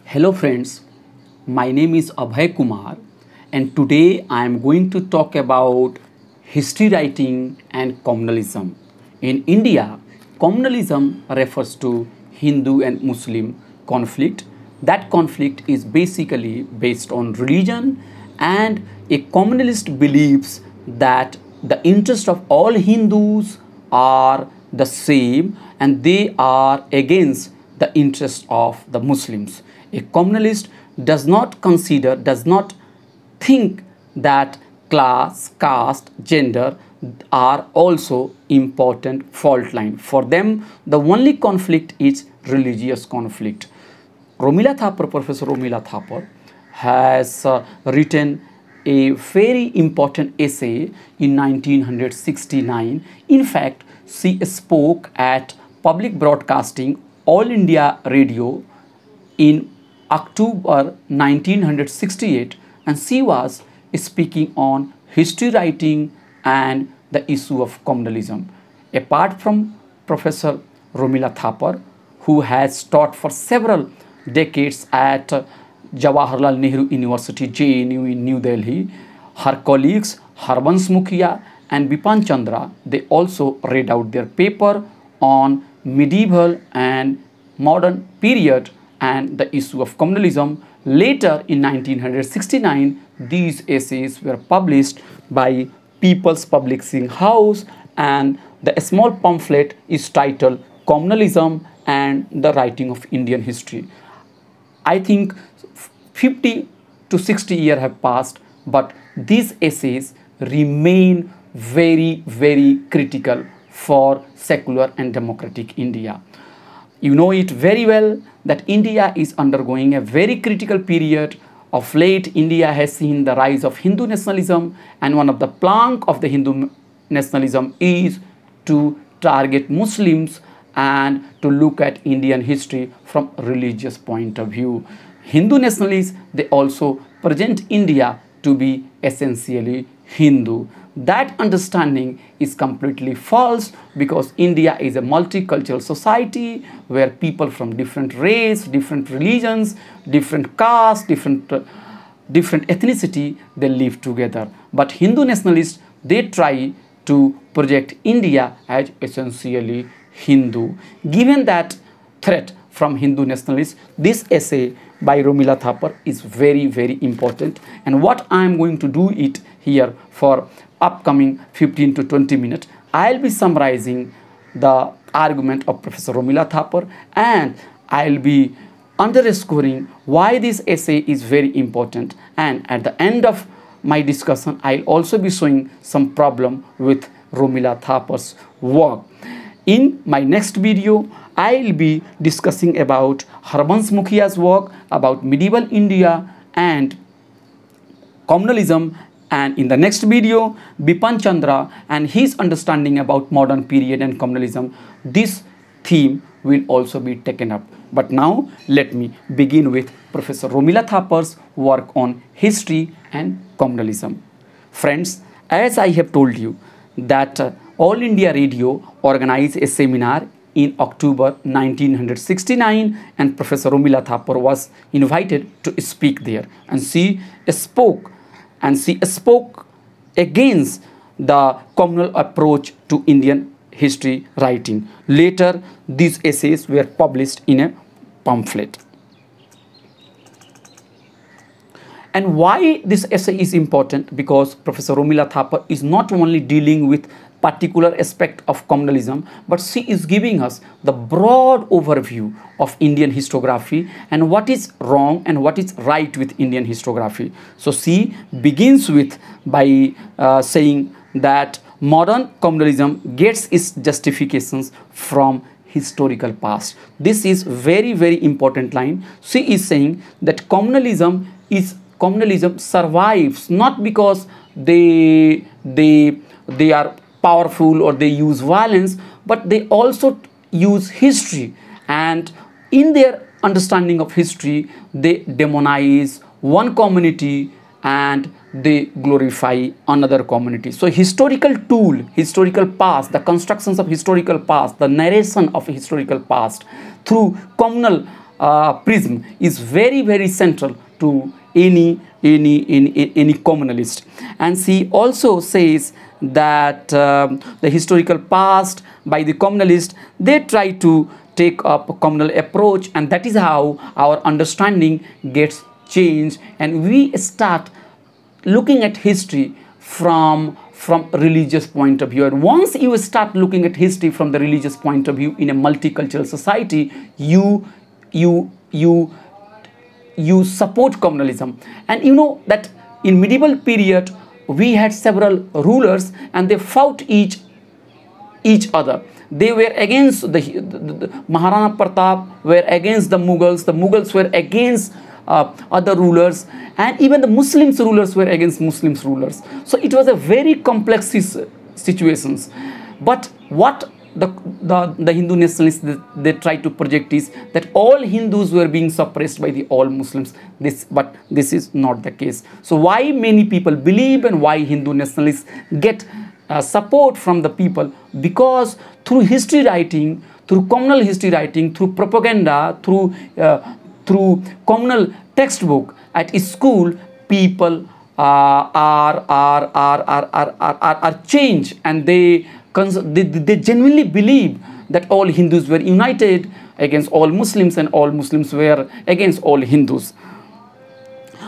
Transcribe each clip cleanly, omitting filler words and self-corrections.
Hello friends, my name is Abhay Kumar and today I am going to talk about history writing and communalism. In India, communalism refers to Hindu and Muslim conflict. That conflict is basically based on religion, and a communalist believes that the interest of all Hindus are the same and they are against the interest of the Muslims. A communalist does not think that class, caste, gender are also important fault line. For them, the only conflict is religious conflict. Professor Romila Thapar, has written a very important essay in 1969. In fact, she spoke at public broadcasting All India Radio in October 1968, and she was speaking on history writing and the issue of communalism. Apart from Professor Romila Thapar, who has taught for several decades at Jawaharlal Nehru University, JNU in New Delhi, her colleagues Harbansh Mukhia and Bipan Chandra, they also read out their paper on medieval and modern period and the issue of communalism. Later in 1969, these essays were published by People's Publishing House, and the small pamphlet is titled Communalism and the Writing of Indian History. I think 50 to 60 years have passed, but these essays remain very critical for secular and democratic India. You know it very well that India is undergoing a very critical period. Of late, India has seen the rise of Hindu nationalism, and one of the plank of the Hindu nationalism is to target Muslims and to look at Indian history from religious point of view. Hindu nationalists, they also present India to be essentially Hindu. That understanding is completely false, because India is a multicultural society where people from different race, different religions, different caste, different ethnicity, they live together. But Hindu nationalists, they try to project India as essentially Hindu. Given that threat from Hindu nationalists, this essay by Romila Thapar is very important, and what I am going to do it here for upcoming 15 to 20 minutes, I'll be summarizing the argument of Professor Romila Thapar, and I'll be underscoring why this essay is very important, and at the end of my discussion I'll also be showing some problem with Romila Thapar's work. In my next video, I'll be discussing about Harbansh Mukhia's work about medieval India and communalism, and in the next video, Bipan Chandra and his understanding about modern period and communalism. This theme will also be taken up. But now let me begin with Professor Romila Thapar's work on history and communalism. Friends, as I have told you that All India Radio organized a seminar in October 1969, and Professor Romila Thapar was invited to speak there, and she spoke against the communal approach to Indian history writing. Later, these essays were published in a pamphlet. And why this essay is important? Because Professor Romila Thapar is not only dealing with particular aspect of communalism, but she is giving us the broad overview of Indian historiography and what is wrong and what is right with Indian historiography. So she begins with by saying that modern communalism gets its justifications from historical past. This is very important line. She is saying that communalism survives not because they are powerful or they use violence, but they also use history, and in their understanding of history they demonize one community and they glorify another community. So historical tool, historical past, the constructions of historical past, the narration of historical past through communal prism is very, very central to any communalist. And she also says that the historical past by the communalist, they try to take up a communal approach, and that is how our understanding gets changed, and we start looking at history from religious point of view. And once you start looking at history from the religious point of view in a multicultural society, you support communalism. And you know that in medieval period we had several rulers and they fought each other. They were against the Maharana Pratap were against the Mughals were against other rulers, and even the Muslims rulers were against Muslims rulers. So it was a very complex situations. But what the Hindu nationalists, they try to project is that all Hindus were being suppressed by the all Muslims. But this is not the case. So why many people believe and why Hindu nationalists get support from the people? Because through history writing, through communal history writing, through propaganda, through communal textbook at school, people are changed, and they genuinely believe that all Hindus were united against all Muslims and all Muslims were against all Hindus.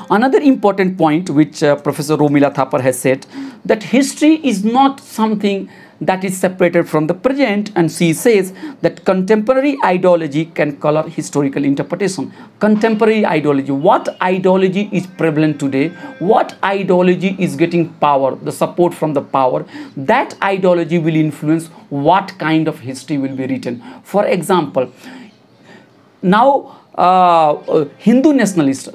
Another important point which Professor Romila Thapar has said, that history is not something that is separated from the present, and she says that contemporary ideology can color historical interpretation. Contemporary ideology, what ideology is prevalent today, what ideology is getting power, the support from the power, that ideology will influence what kind of history will be written. For example, now Hindu nationalists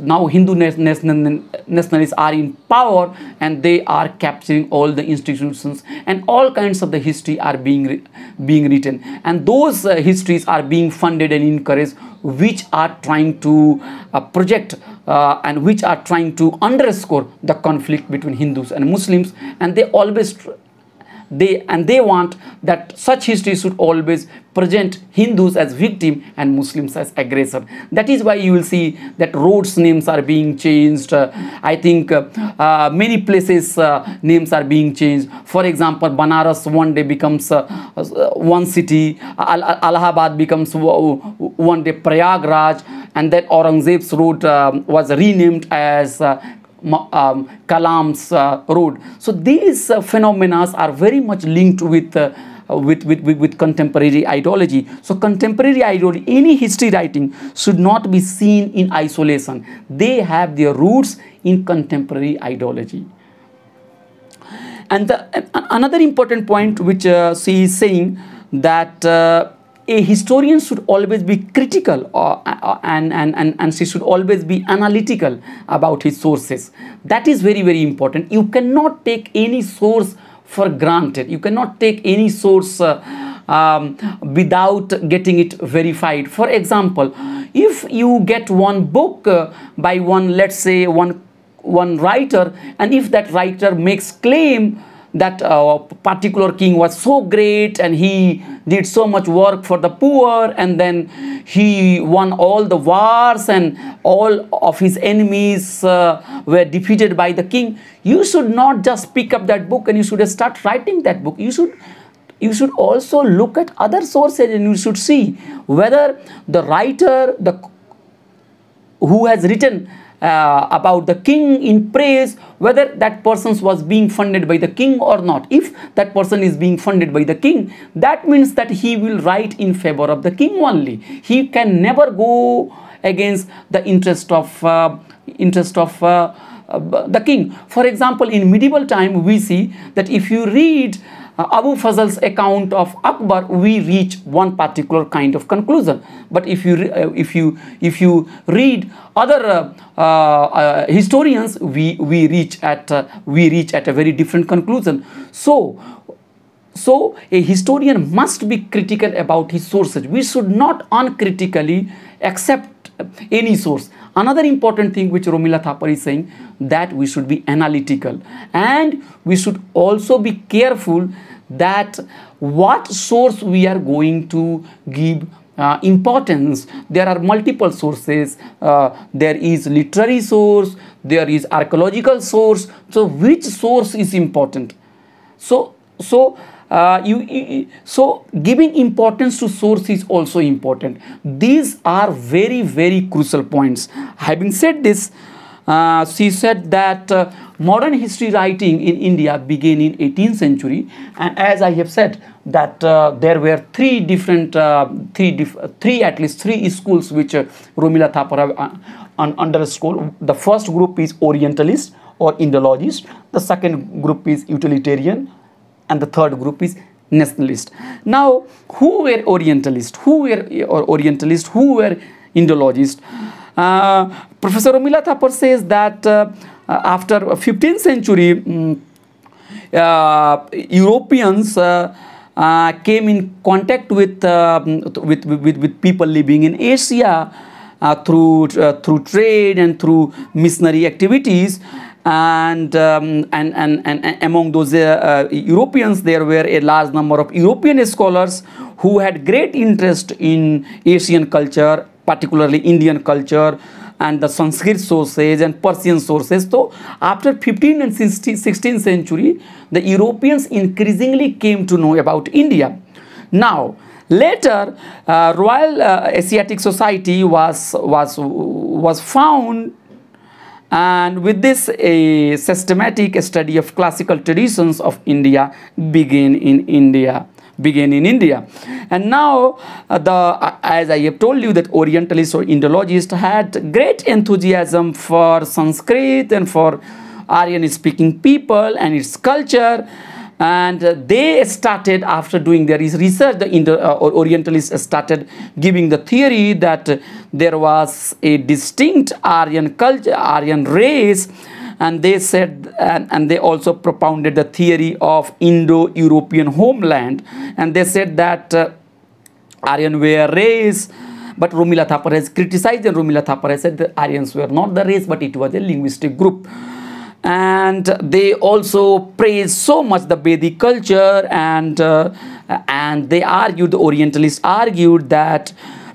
are in power, and they are capturing all the institutions, and all kinds of the history are being written, and those histories are being funded and encouraged, which are trying to project and which are trying to underscore the conflict between Hindus and Muslims, and they always they want that such history should always present Hindus as victim and Muslims as aggressor. That is why you will see that roads names are being changed. I think many places names are being changed. For example, Banaras one day becomes one city, Allahabad becomes one day Prayagraj, and then Aurangzeb's road was renamed as Kalam's road. So these phenomena are very much linked with contemporary ideology. So contemporary ideology, any history writing should not be seen in isolation. They have their roots in contemporary ideology. And another important point which she is saying, that a historian should always be critical and she should always be analytical about his sources. That is very, very important. You cannot take any source for granted. You cannot take any source without getting it verified. For example, if you get one book by one, let's say one writer, and if that writer makes claim that a particular king was so great and he did so much work for the poor, and then he won all the wars and all of his enemies were defeated by the king, you should not just pick up that book and you should start writing that book. You should also look at other sources, and you should see whether the writer who has written about the king in praise, whether that person was being funded by the king or not. If that person is being funded by the king, that means that he will write in favor of the king only. He can never go against the interest of the king. For example, in medieval time, we see that if you read Abu Fazl's account of Akbar, we reach one particular kind of conclusion. But if you read other historians, we reach at a very different conclusion. So a historian must be critical about his sources. We should not uncritically accept any source. Another important thing which Romila Thapar is saying, that we should be analytical, and we should also be careful that what source we are going to give importance, there are multiple sources. There is literary source, there is archaeological source. So which source is important? So giving importance to source is also important. These are very, very crucial points. Having said this, she said that modern history writing in India began in 18th century, and as I have said that there were three at least three schools which Romila Thapar underscored. The first group is Orientalist or Indologist. The second group is Utilitarian, and the third group is Nationalist. Now, who were Orientalists? Who were Orientalists? Who were Indologists? Professor Romila Thapar says that after 15th century, Europeans came in contact with people living in Asia through trade and through missionary activities. And among those Europeans, there were a large number of European scholars who had great interest in Asian culture, particularly Indian culture, and the Sanskrit sources and Persian sources. So after 15th and 16th century, the Europeans increasingly came to know about India. Now, later, Royal Asiatic Society was found, and with this, a systematic study of classical traditions of India began in India. And now, as I have told you, that Orientalists or Indologists had great enthusiasm for Sanskrit and for Aryan-speaking people and its culture. And they started, after doing their research, the Orientalists started giving the theory that there was a distinct Aryan culture, Aryan race, and they said, and they also propounded the theory of Indo-European homeland, and they said that Aryan were race. But Romila Thapar has criticized, and Romila Thapar has said that Aryans were not the race, but it was a linguistic group. And they also praised so much the Vedic culture, and they argued, the Orientalists argued, that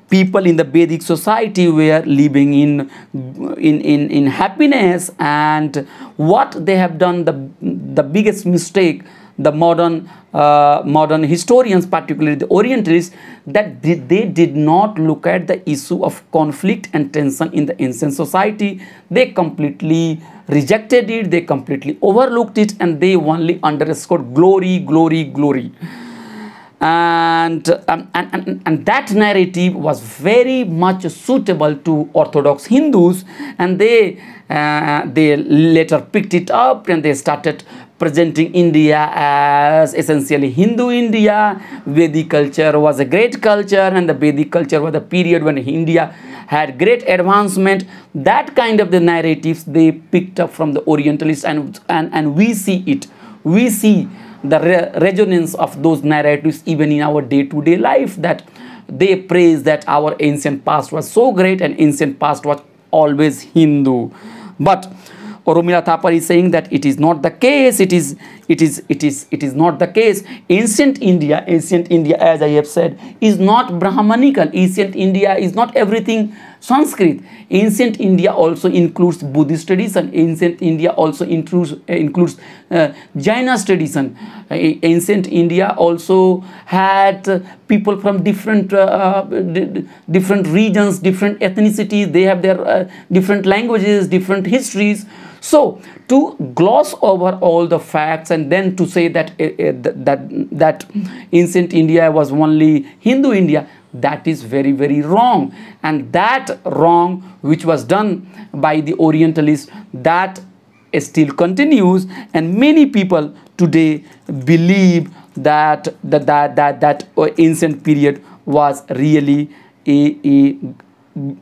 people in the Vedic society were living in happiness. And what they have done, the biggest mistake, the modern historians, particularly the Orientalists, that they did not look at the issue of conflict and tension in the ancient society. They completely rejected it, they completely overlooked it, and they only underscored glory, glory, glory. And that narrative was very much suitable to Orthodox Hindus, and they later picked it up, and they started presenting India as essentially Hindu India. Vedic culture was a great culture, and the Vedic culture was a period when India had great advancement. That kind of the narratives they picked up from the Orientalists, and we see it. We see the resonance of those narratives even in our day-to-day life, that they praise that our ancient past was so great, and ancient past was always Hindu. But Romila Thapar is saying that it is not the case. It is not the case. Ancient India, as I have said, is not Brahmanical. Ancient India is not everything Sanskrit. Ancient India also includes Buddhist tradition. Ancient India also includes Jaina tradition. Ancient India also had people from different regions, different ethnicities. They have their different languages, different histories. So to gloss over all the facts and then to say that that ancient India was only Hindu India, that is very, very wrong. And that wrong which was done by the Orientalists, that still continues, and many people today believe that that ancient period was really a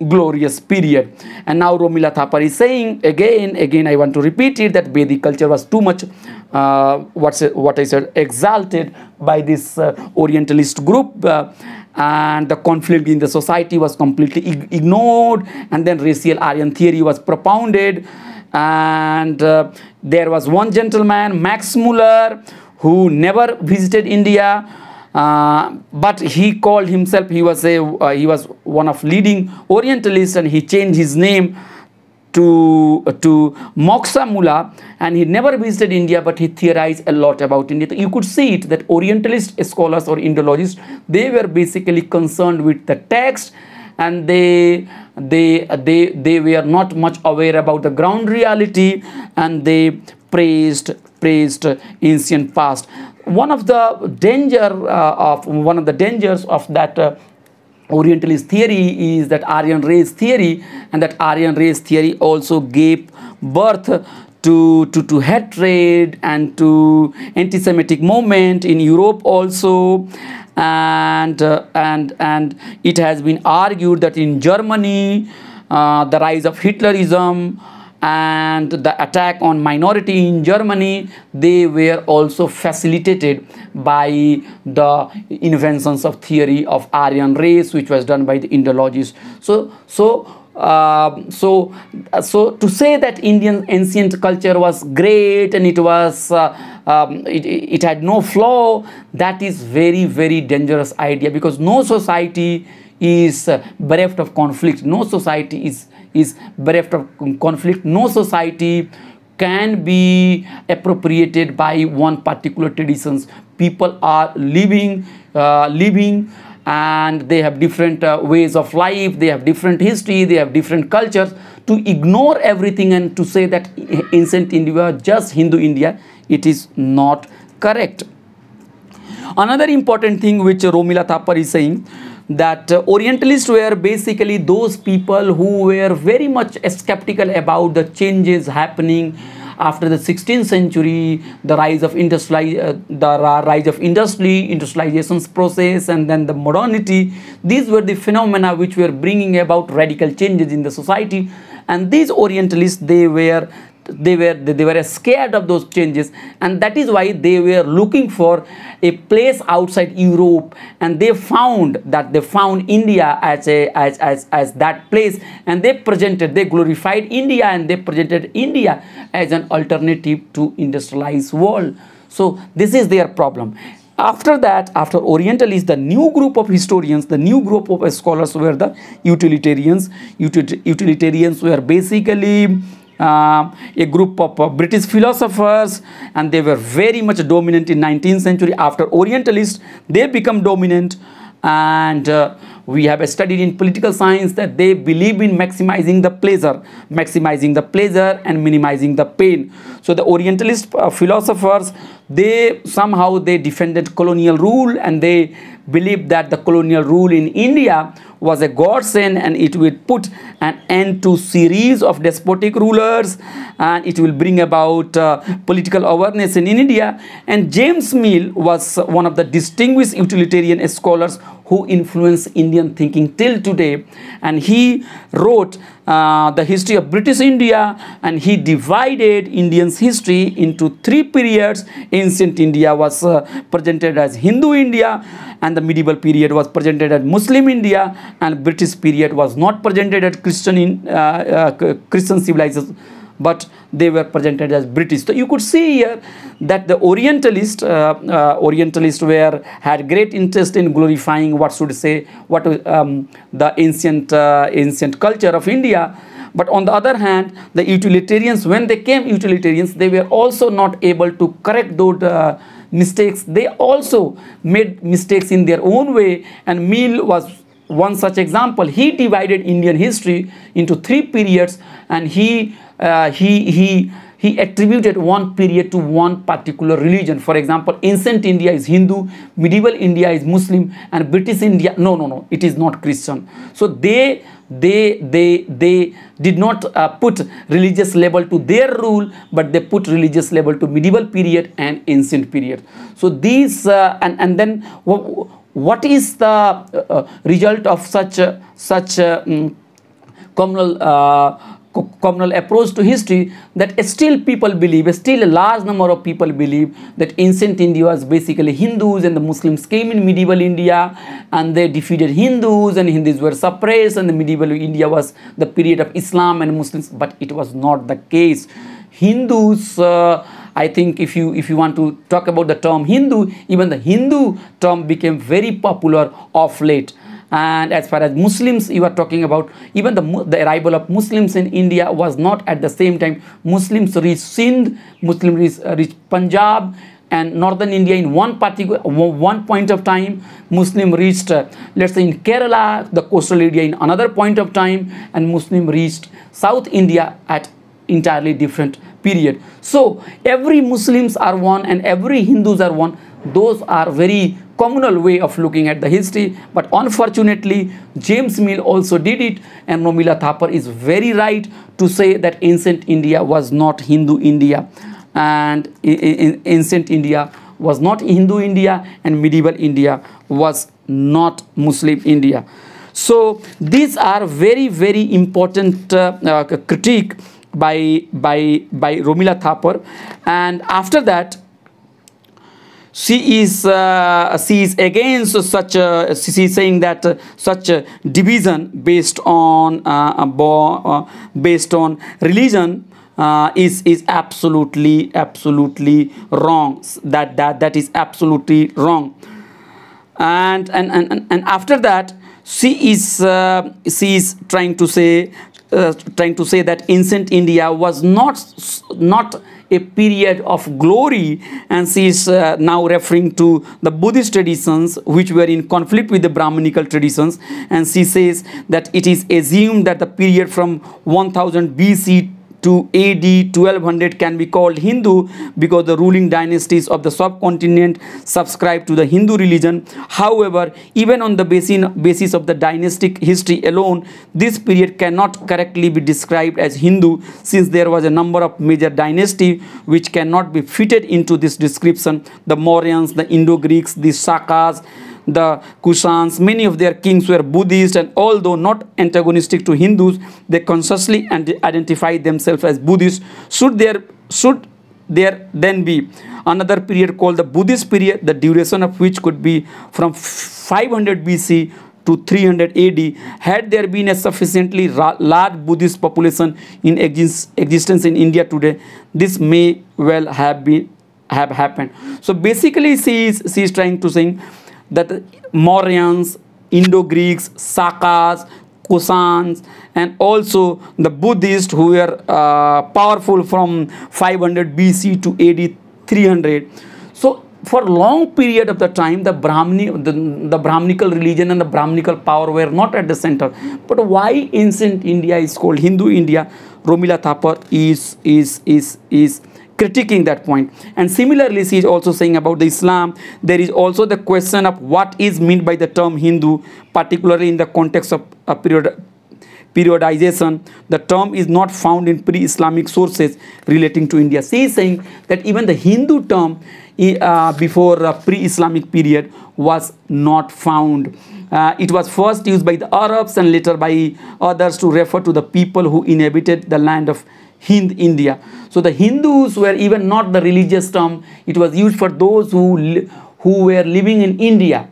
glorious period. And now Romila Thapar is saying again I want to repeat it, that Vedic culture was too much what I said, exalted by this Orientalist group, and the conflict in the society was completely ignored, and then racial Aryan theory was propounded. And there was one gentleman, Max Muller, who never visited India, But he called himself, he was one of leading Orientalists, and he changed his name to Moksha Mullah, and he never visited India, but he theorized a lot about India. You could see it that Orientalist scholars or Indologists, they were basically concerned with the text, and they were not much aware about the ground reality, and they praised ancient past. One of the dangers of that Orientalist theory is that Aryan race theory, and that Aryan race theory also gave birth to hatred and to anti-Semitic movement in Europe also, and it has been argued that in Germany the rise of Hitlerism and the attack on minority in Germany, they were also facilitated by the inventions of theory of Aryan race, which was done by the Indologists. So to say that Indian ancient culture was great and it had no flaw, that is very dangerous idea, because no society is bereft of conflict. No society is bereft of conflict. No society can be appropriated by one particular traditions. People are living and they have different ways of life, they have different history, they have different cultures. To ignore everything and to say that ancient India was just Hindu India, it is not correct. Another important thing which Romila Thapar is saying, that Orientalists were basically those people who were very much skeptical about the changes happening after the 16th century, the rise of industrialization's process, and then the modernity. These were the phenomena which were bringing about radical changes in the society, and these Orientalists, they were scared of those changes, and that is why they were looking for a place outside Europe, and they found India as that place, and they glorified India, and they presented India as an alternative to industrialized world. So this is their problem. After that, after Orientalists, the new group of historians, the new group of scholars were the utilitarians. Utilitarians were basically a group of British philosophers, and they were very much dominant in 19th century. After Orientalists, they become dominant, and we have studied in political science that they believe in maximizing the pleasure and minimizing the pain. So the Orientalist philosophers, they defended colonial rule, and they believed that the colonial rule in India was a godsend, and it will put an end to series of despotic rulers, and it will bring about political awareness in India. And James Mill was one of the distinguished utilitarian scholars who influenced Indian thinking till today, and he wrote the history of British India, and he divided Indians' history into three periods. Ancient India was presented as Hindu India, and the medieval period was presented as Muslim India, and British period was not presented as Christian civilization, but they were presented as British. So you could see here that the Orientalists had great interest in glorifying the ancient culture of India. But on the other hand, the utilitarians, when they came utilitarians, they were also not able to correct those mistakes. They also made mistakes in their own way, and Mill was one such example. He divided Indian history into three periods, and he attributed one period to one particular religion. For example, ancient India is Hindu, medieval India is Muslim, and British India, no, it is not Christian. So they did not put religious label to their rule, but they put religious label to medieval period and ancient period. So these and then what is the result of such communal approach to history, that still a large number of people believe that ancient India was basically Hindus, and the Muslims came in medieval India and they defeated Hindus, and Hindus were suppressed, and the medieval India was the period of Islam and Muslims. But it was not the case. Hindus I think if you want to talk about the term Hindu, even the Hindu term became very popular of late. And as far as Muslims you are talking about, even the arrival of Muslims in India was not at the same time. Muslims reached Sindh, Muslims reached Punjab and northern India in one point of time. Muslim reached let's say in Kerala, the coastal area, in another point of time, and Muslim reached South India at entirely different period. So every Muslims are one and every Hindus are one. Those are very communal way of looking at the history, but unfortunately James Mill also did it, and Romila Thapar is very right to say that ancient India was not Hindu India, and ancient India was not Hindu India, and medieval India was not Muslim India. So these are very, very important critique by Romila Thapar. And after that, she is against such she is saying that such a division based on religion is absolutely wrong. That is absolutely wrong. And after that, she is trying to say that ancient India was not a period of glory, and she is now referring to the Buddhist traditions which were in conflict with the Brahminical traditions, and she says that it is assumed that the period from 1000 BC to AD 1200 can be called Hindu because the ruling dynasties of the subcontinent subscribe to the Hindu religion. However, even on the basis of the dynastic history alone, this period cannot correctly be described as Hindu, since there was a number of major dynasties which cannot be fitted into this description. The Mauryans, the Indo-Greeks, the Sakas, the Kushans, many of their kings were Buddhist, and although not antagonistic to Hindus, they consciously identified themselves as Buddhist. Should there then be another period called the Buddhist period, the duration of which could be from 500 BC to 300 AD, had there been a sufficiently large Buddhist population in existence in India today, this may well have happened. So basically she is trying to say that the Mauryans, Indo-Greeks, Sakas, Kushans, and also the Buddhists who were powerful from 500 BC to AD 300. So for a long period of the time, the Brahminical religion and the Brahminical power were not at the center. But why ancient India is called Hindu India? Romila Thapar is critiquing that point. And similarly, she is also saying about the Islam, there is also the question of what is meant by the term Hindu, particularly in the context of periodization. The term is not found in pre-Islamic sources relating to India. She is saying that even the Hindu term before pre-Islamic period was not found. It was first used by the Arabs and later by others to refer to the people who inhabited the land of Hind, India. So the Hindus were even not the religious term. It was used for those who were living in India.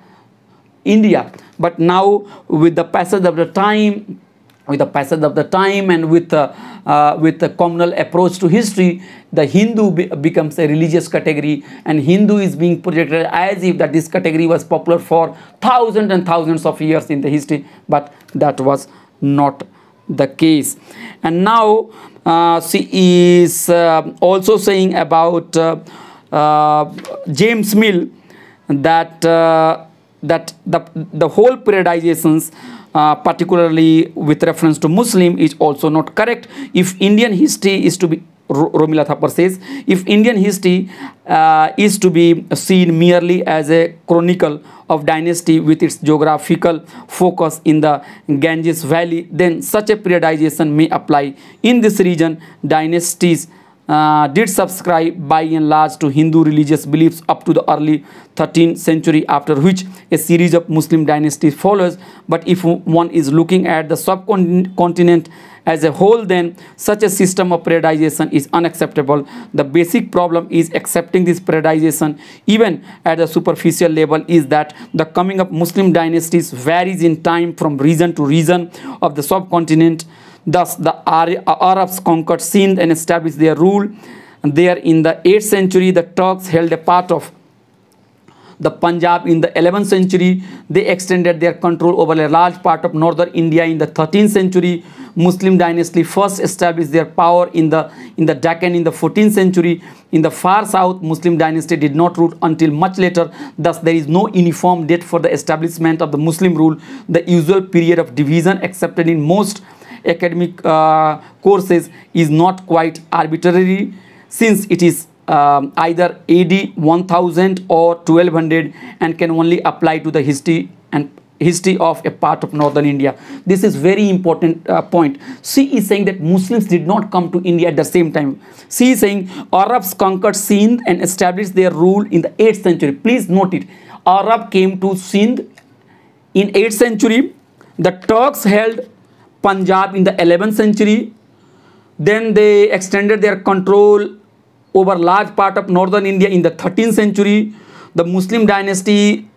But now with the passage of the time, and with the communal approach to history, the Hindu becomes a religious category, and Hindu is being projected as if that this category was popular for thousands and thousands of years in the history, but that was not the case. And now she is also saying about James Mill that the whole periodizations, particularly with reference to Muslim, is also not correct. If Indian history is to be, Romila Thapar says, if Indian history is to be seen merely as a chronicle of dynasty with its geographical focus in the Ganges Valley, then such a periodization may apply. In this region, dynasties did subscribe by and large to Hindu religious beliefs up to the early 13th century, after which a series of Muslim dynasties follows. But if one is looking at the subcontinent as a whole, then such a system of periodization is unacceptable. The basic problem is accepting this periodization, even at the superficial level, is that the coming of Muslim dynasties varies in time from region to region of the subcontinent. Thus, the Arabs conquered Sindh and established their rule there in the 8th century. The Turks held a part of the Punjab in the 11th century. They extended their control over a large part of northern India in the 13th century. Muslim dynasty first established their power in the Deccan in the 14th century. In the far south, Muslim dynasty did not rule until much later. Thus, there is no uniform date for the establishment of the Muslim rule. The usual period of division accepted in most academic courses is not quite arbitrary, since it is either AD 1000 or 1200 and can only apply to the history of a part of northern India. This is very important point. She is saying that Muslims did not come to India at the same time. She is saying Arabs conquered Sindh and established their rule in the 8th century. Please note it. Arab came to Sindh in 8th century. The Turks held Punjab in the 11th century. Then they extended their control over large part of northern India in the 13th century. The Muslim dynasty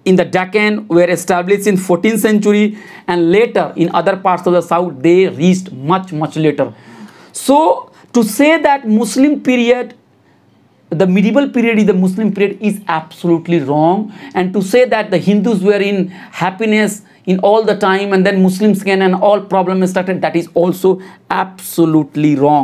in the Deccan were established in 14th century, and later in other parts of the south they reached much later. So to say that Muslim period, the medieval period is the Muslim period, is absolutely wrong. And to say that the Hindus were in happiness in all the time and then Muslims came and all problems started, that is also absolutely wrong.